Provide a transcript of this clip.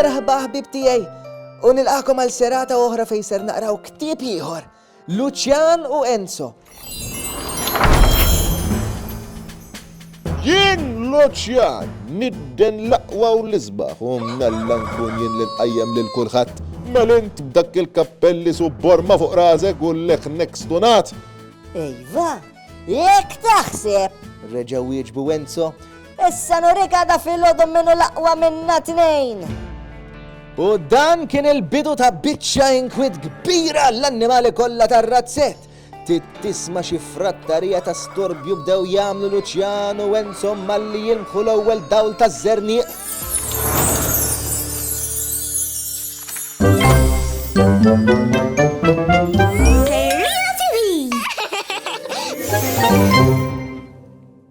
Merħba ħbib tiegħi u nilqakom għal serata oħra fejn ser naqraw ktieb ieħor, Lucian u Enzo. Jien Lucian, nidden l-aqwa u l-isbaħ u mnallan kun jien l-nqajjem lil kulħadd. Mal-int b'dak il-kappelli su borma fuq rasek u l-leħnek stunat. Iva, jek taħseb. Reġa' wieġbu Enzo. Issa nurik għada fil-lodom minnu l-aqwa minna tnejn. U dan kien il-bidu ta' biċċa inkwit kbira l-annimali kollha tar-razzett. Tisma' xi frattarija ta' storbju bdew jagħmlu Lucian u Enzo malli jilmħu l-ewwel dawl taż-żernieq.